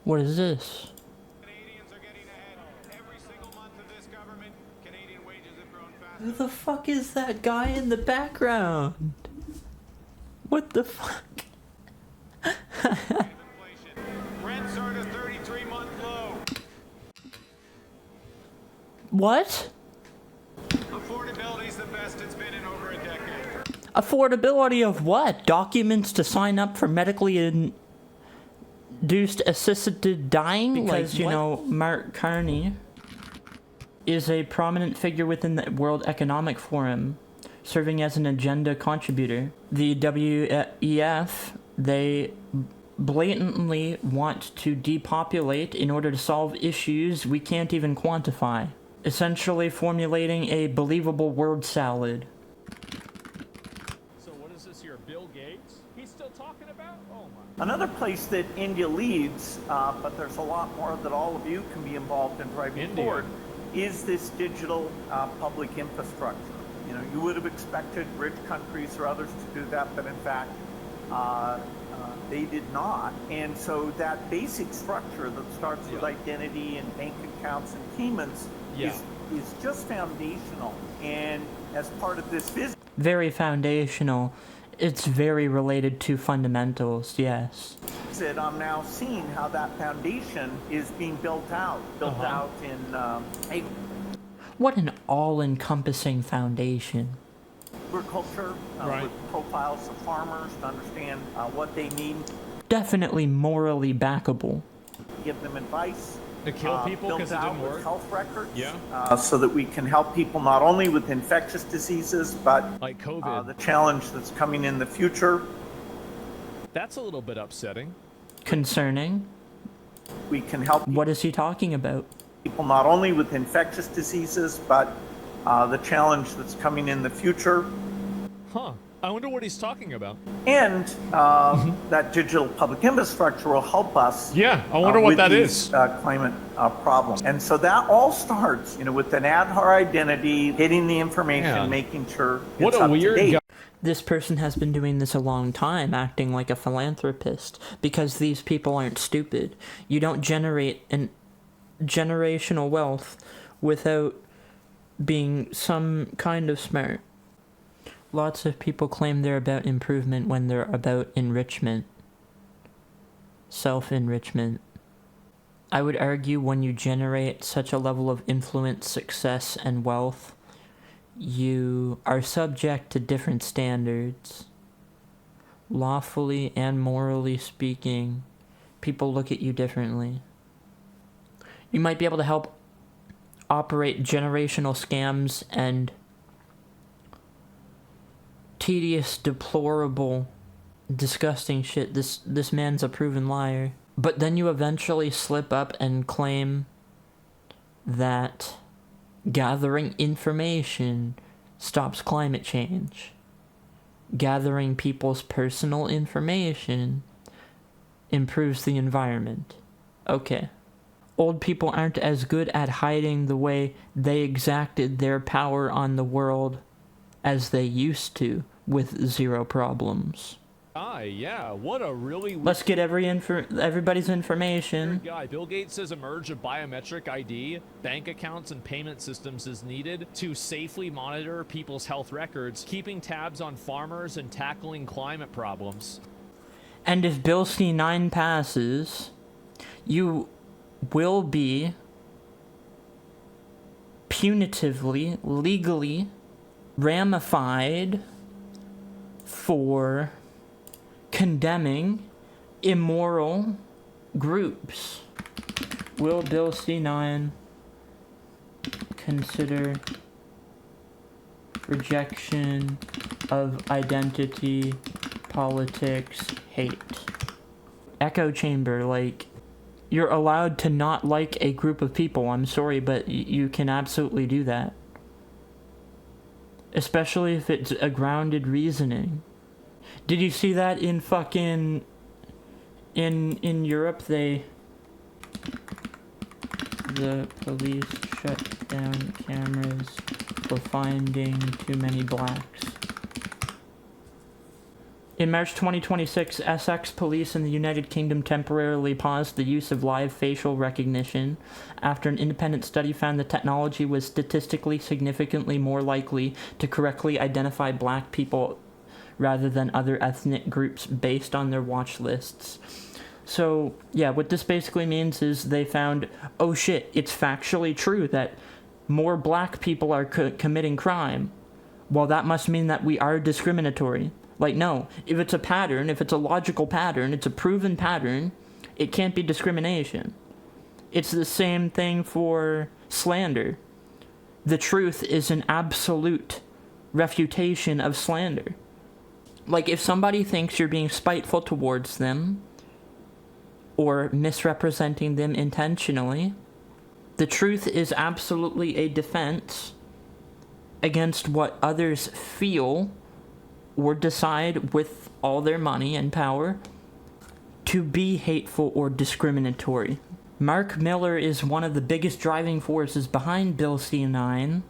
What is this? Canadians are getting ahead. Every single month of this government, Canadian wages have grown faster. Who the fuck is that guy in the background? What the fuck? Inflation. Rents are at a 33-month low. What? Affordability is the best it's been in over a decade. Affordability of what? Documents to sign up for medically induced assisted dying? Because, you know, Mark Carney is a prominent figure within the World Economic Forum, serving as an agenda contributor. The WEF, they blatantly want to depopulate in order to solve issues we can't even quantify, essentially formulating a believable word salad. So what is this here, Bill Gates? He's still talking about? Oh my. Another place that India leads, but there's a lot more that all of you can be involved in driving forward, is this digital public infrastructure. You know, you would have expected rich countries or others to do that, but in fact, they did not. And so that basic structure that starts with identity and bank accounts and payments is just foundational. And as part of this visit, very foundational. It's very related to fundamentals, yes. I'm now seeing how that foundation is being built out in What an all-encompassing foundation. agriculture, with profiles of farmers to understand what they need. Definitely morally backable. Give them advice. To kill people because it didn't work? Health records. Yeah. So that we can help people not only with infectious diseases, but like COVID. The challenge that's coming in the future. That's a little bit upsetting. Concerning? We can help. What is he talking about? People not only with infectious diseases, but the challenge that's coming in the future. Huh. I wonder what he's talking about. And that digital public infrastructure will help us. Yeah, I wonder what that is. Climate problems. And so that all starts, you know, with an Aadhaar identity, getting the information, making sure it's up to date. This person has been doing this a long time, acting like a philanthropist, because these people aren't stupid. You don't generate an generational wealth without being some kind of smart. Lots of people claim they're about improvement when they're about enrichment. Self-enrichment. I would argue when you generate such a level of influence, success, and wealth, you are subject to different standards. Lawfully and morally speaking, people look at you differently. You might be able to help operate generational scams and tedious, deplorable, disgusting shit. This man's a proven liar. But then you eventually slip up and claim that gathering information stops climate change. Gathering people's personal information improves the environment. Okay. Old people aren't as good at hiding the way they exacted their power on the world as they used to, with zero problems. Yeah, what a really... Let's get everybody's information. Guy, Bill Gates says a merge of biometric ID, bank accounts, and payment systems is needed to safely monitor people's health records, keeping tabs on farmers and tackling climate problems. And if Bill C9 passes, you will be punitively, legally ramified for condemning immoral groups. Will Bill C9 consider rejection of identity, politics, hate? Echo chamber, like, you're allowed to not like a group of people. I'm sorry, but you can absolutely do that. Especially if it's a grounded reasoning. Did you see that in fucking... In Europe, the police shut down cameras for finding too many blacks. In March 2026, Essex police in the United Kingdom temporarily paused the use of live facial recognition after an independent study found the technology was statistically significantly more likely to correctly identify black people rather than other ethnic groups based on their watch lists. So, yeah, what this basically means is they found, oh shit, it's factually true that more black people are committing crime. Well, that must mean that we are discriminatory. Like, no, if it's a pattern, if it's a logical pattern, it's a proven pattern, it can't be discrimination. It's the same thing for slander. The truth is an absolute refutation of slander. Like, if somebody thinks you're being spiteful towards them, or misrepresenting them intentionally, the truth is absolutely a defense against what others feel or decide with all their money and power to be hateful or discriminatory. Mark Miller is one of the biggest driving forces behind Bill C-9,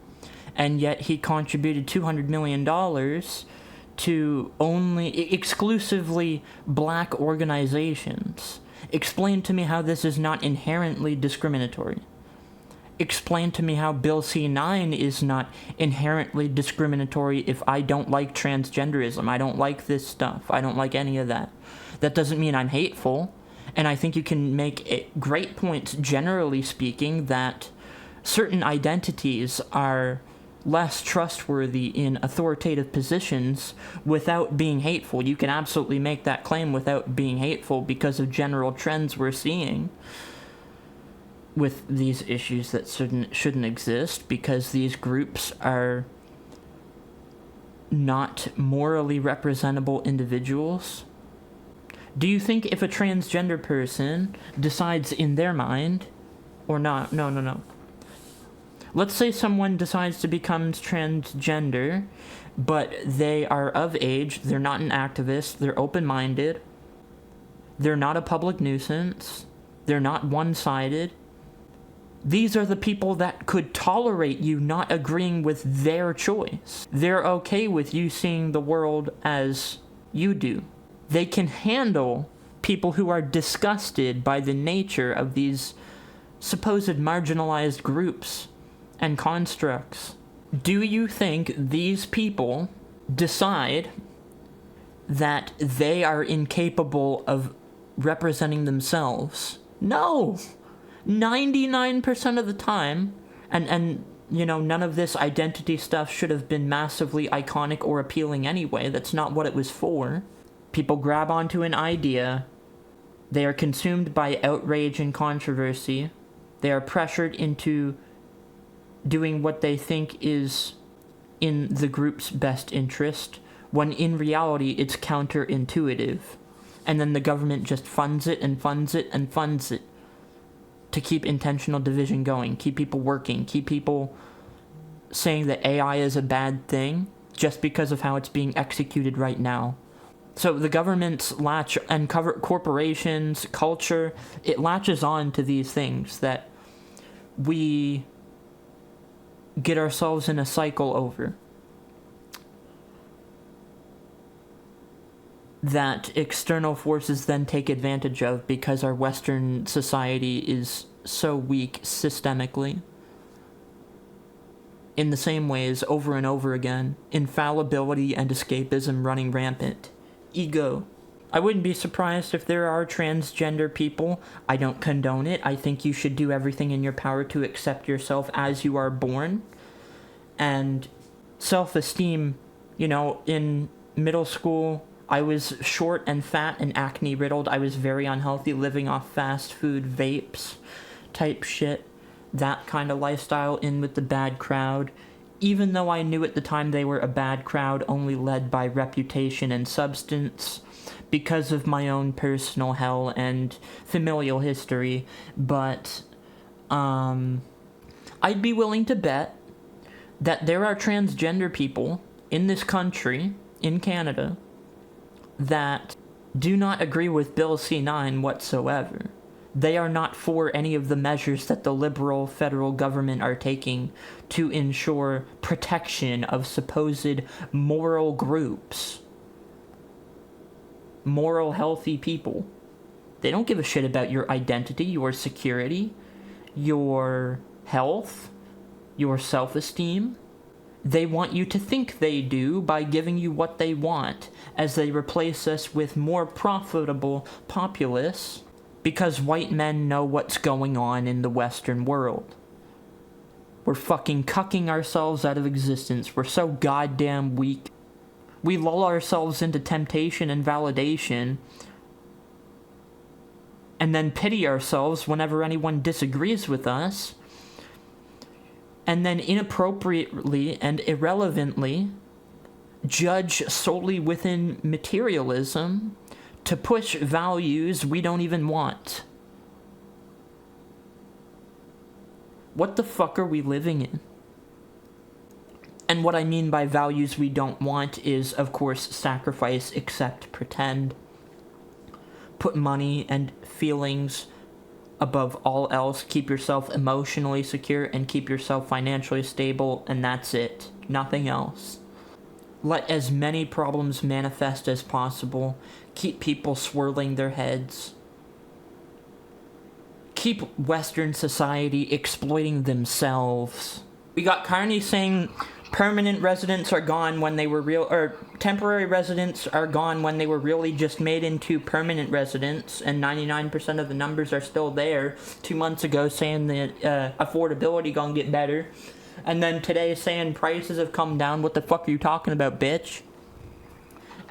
and yet he contributed $200 million to only exclusively black organizations. Explain to me how this is not inherently discriminatory. Explain to me how Bill C-9 is not inherently discriminatory if I don't like transgenderism. I don't like this stuff. I don't like any of that. That doesn't mean I'm hateful. And I think you can make great points, generally speaking, that certain identities are less trustworthy in authoritative positions without being hateful. You can absolutely make that claim without being hateful because of general trends we're seeing with these issues that shouldn't exist, because these groups are not morally representable individuals. Do you think if a transgender person decides in their mind, or not, no. Let's say someone decides to become transgender, but they are of age, they're not an activist, they're open-minded, they're not a public nuisance, they're not one-sided. These are the people that could tolerate you not agreeing with their choice. They're okay with you seeing the world as you do. They can handle people who are disgusted by the nature of these supposed marginalized groups and constructs. Do you think these people decide that they are incapable of representing themselves? No! 99% of the time, and you know, none of this identity stuff should have been massively iconic or appealing anyway. That's not what it was for. People grab onto an idea, they are consumed by outrage and controversy, they are pressured into doing what they think is in the group's best interest, when in reality it's counterintuitive. And then the government just funds it and funds it and funds it to keep intentional division going, keep people working, keep people saying that AI is a bad thing just because of how it's being executed right now. So the government's latch and corporations, culture, it latches on to these things that we get ourselves in a cycle over. That external forces then take advantage of because our Western society is so weak systemically. In the same ways, over and over again, infallibility and escapism running rampant. Ego. I wouldn't be surprised if there are transgender people. I don't condone it. I think you should do everything in your power to accept yourself as you are born. And self-esteem, you know, in middle school, I was short and fat and acne riddled. I was very unhealthy, living off fast food, vapes type shit. That kind of lifestyle in with the bad crowd. Even though I knew at the time they were a bad crowd only led by reputation and substance because of my own personal hell and familial history. But I'd be willing to bet that there are transgender people in this country, in Canada, that do not agree with Bill C-9 whatsoever. They are not for any of the measures that the liberal federal government are taking to ensure protection of supposed moral groups. moral, healthy people. They don't give a shit about your identity, your security, your health, your self-esteem. They want you to think they do by giving you what they want, as they replace us with more profitable populace, because white men know what's going on in the Western world. We're fucking cucking ourselves out of existence. We're so goddamn weak. We lull ourselves into temptation and validation, and then pity ourselves whenever anyone disagrees with us, and then inappropriately and irrelevantly judge solely within materialism to push values we don't even want. What the fuck are we living in? And what I mean by values we don't want is, of course, sacrifice, accept, pretend, put money and feelings above all else, keep yourself emotionally secure, and keep yourself financially stable, and that's it. Nothing else. Let as many problems manifest as possible. Keep people swirling their heads. Keep Western society exploiting themselves. We got Carney saying permanent residents are gone when they were temporary residents are gone when they were really just made into permanent residents, and 99% of the numbers are still there. 2 months ago saying that affordability gonna get better, and then today saying prices have come down. What the fuck are you talking about, bitch?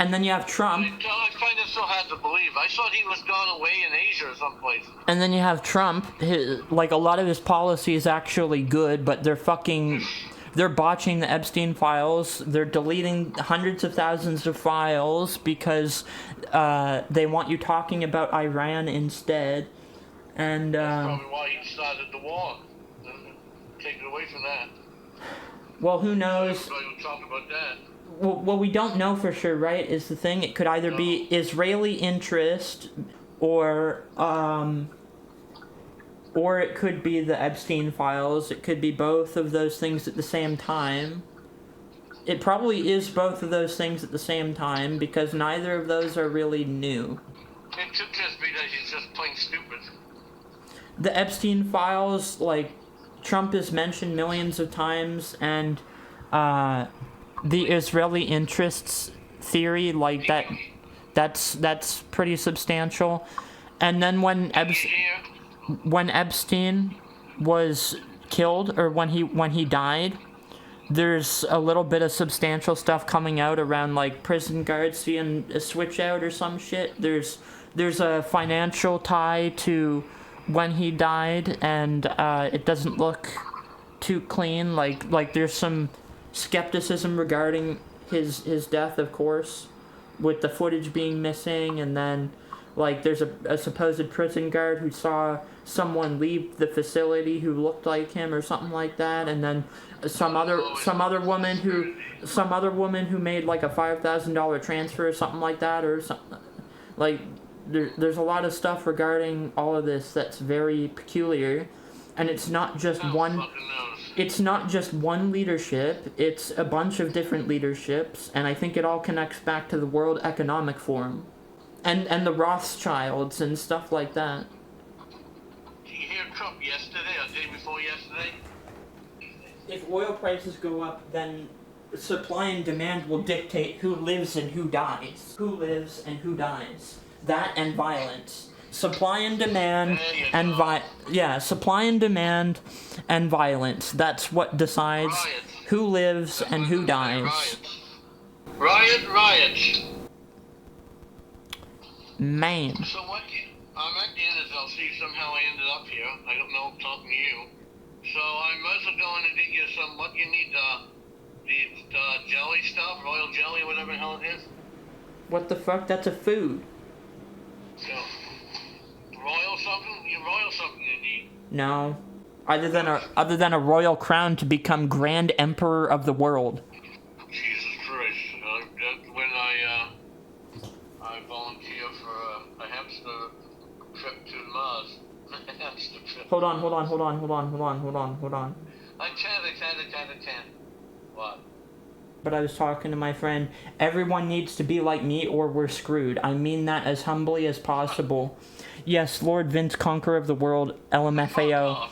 And then you have Trump. I find it so hard to believe. I thought he was gone away in Asia or someplace. And then you have Trump. Like, a lot of his policy is actually good, but they're botching the Epstein files. They're deleting hundreds of thousands of files because they want you talking about Iran instead. And that's probably why he started the war. Take it away from that. Well, who knows? Everybody would talk about that. Well, we don't know for sure, right? Is the thing. It could either be Israeli interest, or it could be the Epstein files. It could be both of those things at the same time. It probably is both of those things at the same time, because neither of those are really new. It could just be that he's just plain stupid. The Epstein files, like, Trump has mentioned millions of times, and the Israeli interests theory, like, that's pretty substantial. And then when Epstein was killed, or when he died, there's a little bit of substantial stuff coming out around, like, prison guards seeing a switch out or some shit. There's a financial tie to when he died, and it doesn't look too clean. Like there's some skepticism regarding his death, of course, with the footage being missing, and then, like, there's a supposed prison guard who saw someone leave the facility who looked like him or something like that, and then some other woman who made, like, a $5,000 transfer or something like that, or something. Like, there's a lot of stuff regarding all of this that's very peculiar, and it's not just one. It's not just one leadership, it's a bunch of different leaderships, and I think it all connects back to the World Economic Forum. And the Rothschilds and stuff like that. Did you hear Trump yesterday, or the day before yesterday? If oil prices go up, then supply and demand will dictate who lives and who dies. Who lives and who dies. That and violence. Supply and demand and supply and demand and violence. That's what decides who lives and who dies. Riots. Man. So what? I'm at the end of this. I'll see somehow I ended up here. I don't know, talking to you. So I must have gone and get you some. What you need? The jelly stuff, royal jelly, whatever the hell it is. What the fuck? That's a food. So, royal something you need. No. Other than a royal crown to become Grand Emperor of the world. Jesus Christ. That's when I volunteer for a hamster trip to Mars. A hamster trip. Hold on. I can't. What? But I was talking to my friend, everyone needs to be like me or we're screwed. I mean that as humbly as possible. Yes, Lord Vince, conqueror of the world, LMFAO.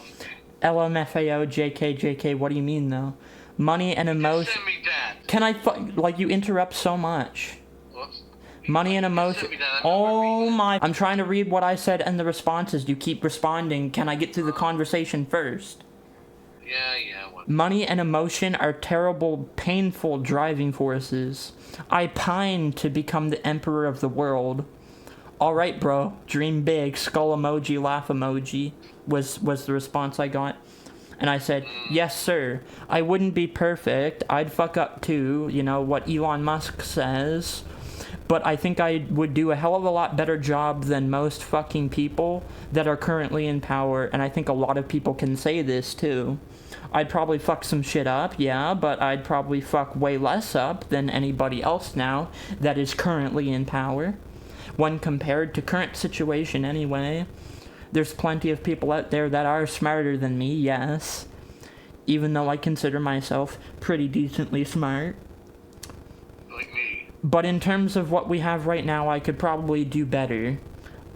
LMFAO, JK, what do you mean though? Money and emotion. Send me that. Can I, like, you interrupt so much. Whoops. Money and emotion. Send me that. Oh my. I'm trying to read what I said and the responses. You keep responding. Can I get through the conversation first? Yeah, what? Money and emotion are terrible, painful driving forces. I pine to become the emperor of the world. Alright, bro. Dream big. Skull emoji, laugh emoji was the response I got. And I said, yes, sir. I wouldn't be perfect. I'd fuck up too, you know, what Elon Musk says. But I think I would do a hell of a lot better job than most fucking people that are currently in power. And I think a lot of people can say this too. I'd probably fuck some shit up, yeah, but I'd probably fuck way less up than anybody else now that is currently in power. When compared to current situation anyway. There's plenty of people out there that are smarter than me, yes. Even though I consider myself pretty decently smart. Like me. But in terms of what we have right now, I could probably do better.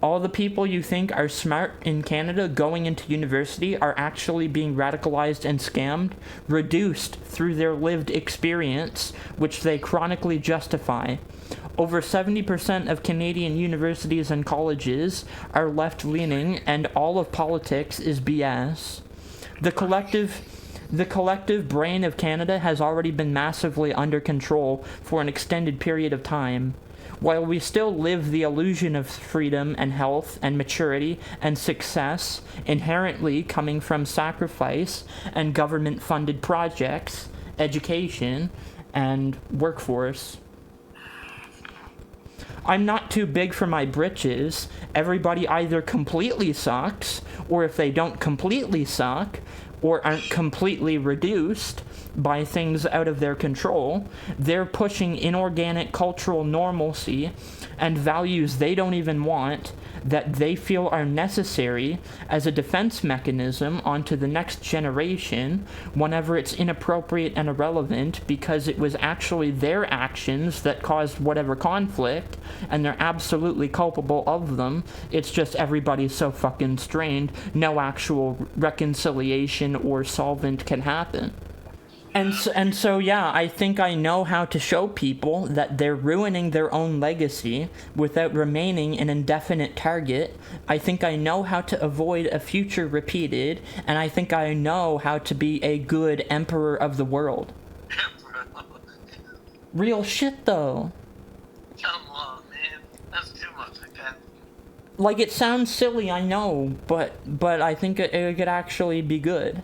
All the people you think are smart in Canada going into university are actually being radicalized and scammed, reduced through their lived experience, which they chronically justify. Over 70% of Canadian universities and colleges are left-leaning, and all of politics is BS. The collective brain of Canada has already been massively under control for an extended period of time. While we still live the illusion of freedom and health and maturity and success inherently coming from sacrifice and government-funded projects, education, and workforce. I'm not too big for my britches. Everybody either completely sucks, or if they don't completely suck, or aren't completely reduced by things out of their control, they're pushing inorganic cultural normalcy and values they don't even want, that they feel are necessary as a defense mechanism onto the next generation whenever it's inappropriate and irrelevant because it was actually their actions that caused whatever conflict and they're absolutely culpable of them. It's just everybody's so fucking strained, no actual reconciliation or solvent can happen. And so, yeah, I think I know how to show people that they're ruining their own legacy without remaining an indefinite target. I think I know how to avoid a future repeated, and I think I know how to be a good emperor of the world. Real shit, though. Come on, man. That's too much like that. Like, it sounds silly, I know, but I think it could actually be good.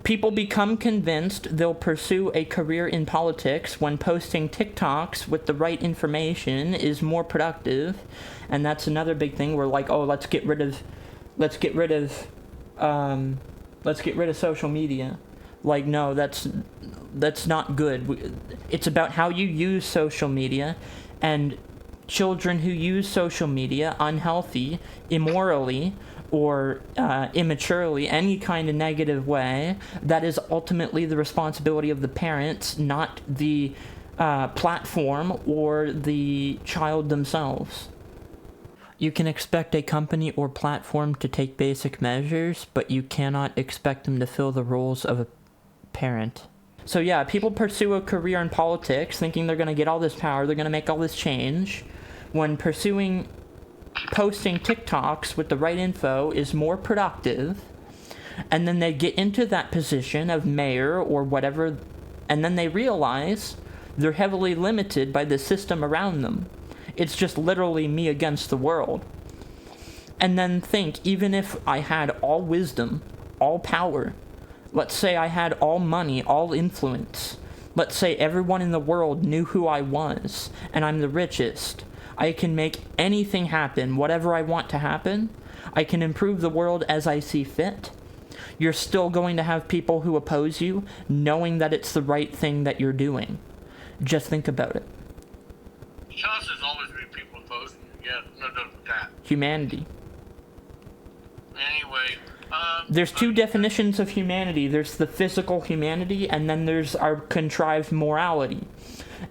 People become convinced they'll pursue a career in politics when posting TikToks with the right information is more productive, and that's another big thing. We're like, oh, let's get rid of social media. Like, no, that's not good. It's about how you use social media, and children who use social media unhealthy, immorally, or immaturely, any kind of negative way, that is ultimately the responsibility of the parents, not the platform or the child themselves. You can expect a company or platform to take basic measures, but you cannot expect them to fill the roles of a parent. So yeah, people pursue a career in politics thinking they're going to get all this power, they're going to make all this change, when posting TikToks with the right info is more productive, and then they get into that position of mayor or whatever, and then they realize they're heavily limited by the system around them. It's just literally me against the world. And then think, even if I had all wisdom, all power, let's say I had all money, all influence, let's say everyone in the world knew who I was, and I'm the richest, I can make anything happen, whatever I want to happen. I can improve the world as I see fit. You're still going to have people who oppose you, knowing that it's the right thing that you're doing. Just think about it. Chances always be people opposing you. Yeah, no doubt with that. Humanity. Anyway, There's two definitions of humanity. There's the physical humanity, and then there's our contrived morality.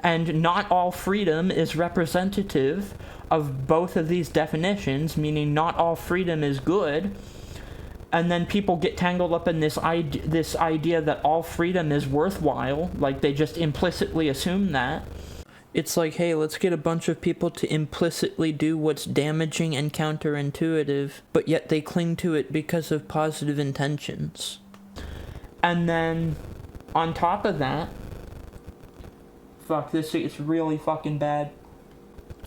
And not all freedom is representative of both of these definitions, meaning not all freedom is good. And then people get tangled up in this idea that all freedom is worthwhile, like they just implicitly assume that. It's like, hey, let's get a bunch of people to implicitly do what's damaging and counterintuitive, but yet they cling to it because of positive intentions. And then, on top of that, fuck, this is really fucking bad.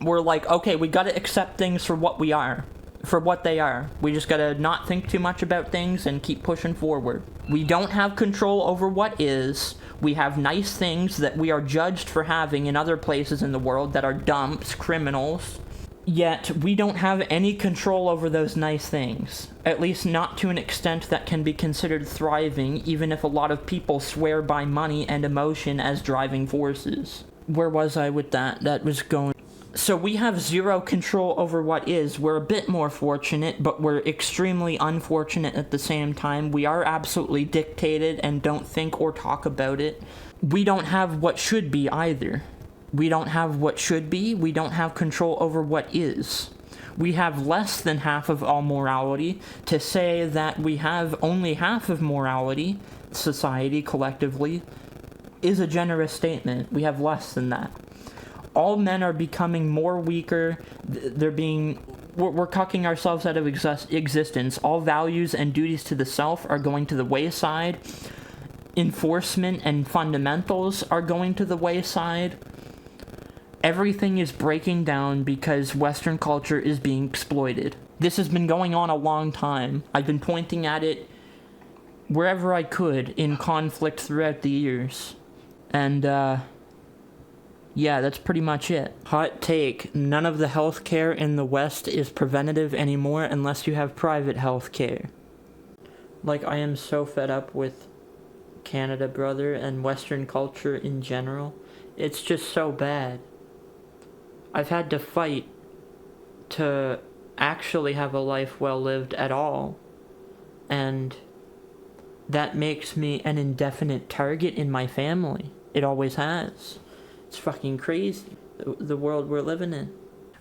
We're like, okay, we gotta accept things for what we are. For what they are. We just gotta not think too much about things and keep pushing forward. We don't have control over what is. We have nice things that we are judged for having in other places in the world that are dumps, criminals. Yet, we don't have any control over those nice things. At least not to an extent that can be considered thriving, even if a lot of people swear by money and emotion as driving forces. Where was I with that? That was going... So we have zero control over what is. We're a bit more fortunate, but we're extremely unfortunate at the same time. We are absolutely dictated and don't think or talk about it. We don't have what should be either. We don't have what should be. We don't have control over what is. We have less than half of all morality. To say that we have only half of morality, society collectively, is a generous statement. We have less than that. All men are becoming more weaker. We're cucking ourselves out of existence. All values and duties to the self are going to the wayside. Enforcement and fundamentals are going to the wayside. Everything is breaking down because Western culture is being exploited. This has been going on a long time. I've been pointing at it wherever I could in conflict throughout the years. And, yeah, that's pretty much it. Hot take. None of the healthcare in the West is preventative anymore unless you have private healthcare. Like, I am so fed up with Canada, brother, and Western culture in general. It's just so bad. I've had to fight to actually have a life well lived at all. And that makes me an indefinite target in my family. It always has. It's fucking crazy, the world we're living in.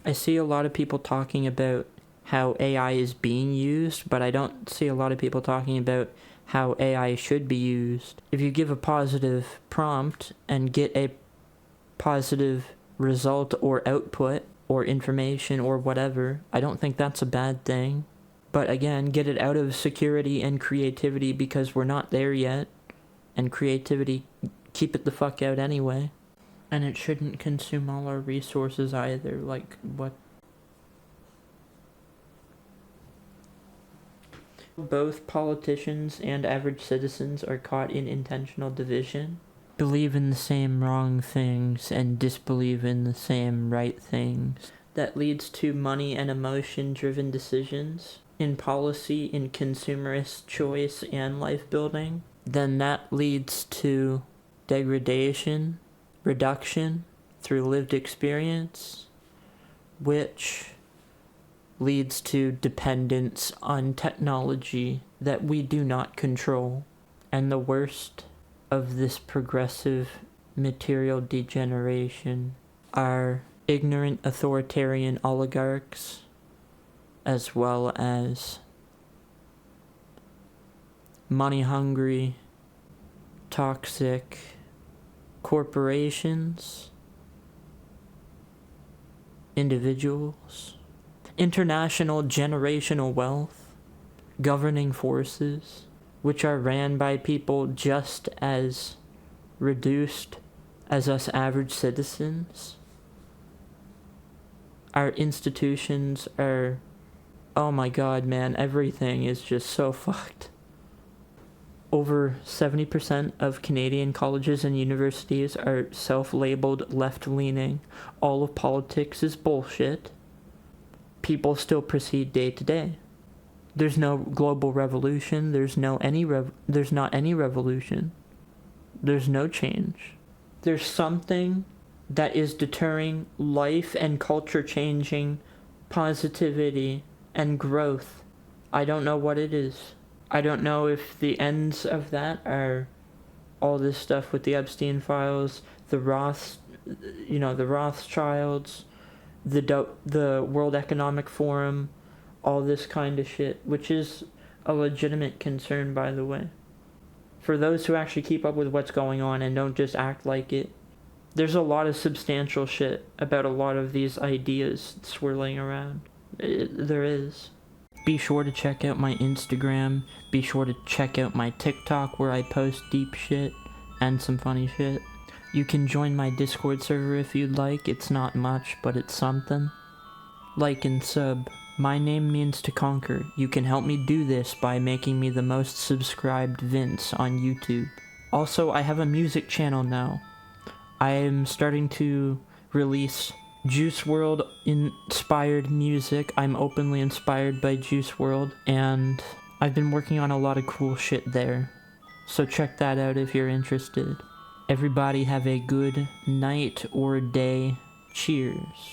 I see a lot of people talking about how AI is being used, but I don't see a lot of people talking about how AI should be used. If you give a positive prompt and get a positive result or output or information or whatever, I don't think that's a bad thing. But again, get it out of security and creativity because we're not there yet. And creativity, keep it the fuck out anyway. And it shouldn't consume all our resources either, like, what? Both politicians and average citizens are caught in intentional division. Believe in the same wrong things and disbelieve in the same right things. That leads to money and emotion-driven decisions in policy, in consumerist choice and life building. Then that leads to degradation, reduction through lived experience, which leads to dependence on technology that we do not control. And the worst of this progressive material degeneration are ignorant authoritarian oligarchs, as well as money-hungry, toxic corporations, individuals, international generational wealth, governing forces, which are ran by people just as reduced as us average citizens. Our institutions are, oh my god, man, everything is just so fucked. Over 70% of Canadian colleges and universities are self-labeled left-leaning. All of politics is bullshit. People still proceed day to day. There's no global revolution. There's not any revolution. There's no change. There's something that is deterring life and culture changing positivity and growth. I don't know what it is. I don't know if the ends of that are all this stuff with the Epstein files, the the Rothschilds, the World Economic Forum, all this kind of shit, which is a legitimate concern, by the way. For those who actually keep up with what's going on and don't just act like it, there's a lot of substantial shit about a lot of these ideas swirling around. There is. Be sure to check out my Instagram. Be sure to check out my TikTok where I post deep shit and some funny shit. You can join my Discord server if you'd like. It's not much, but it's something. Like and sub. My name means to conquer. You can help me do this by making me the most subscribed Vince on YouTube. Also, I have a music channel now. I am starting to release Juice WRLD inspired music. I'm openly inspired by Juice WRLD, and I've been working on a lot of cool shit there. So check that out if you're interested. Everybody have a good night or day. Cheers.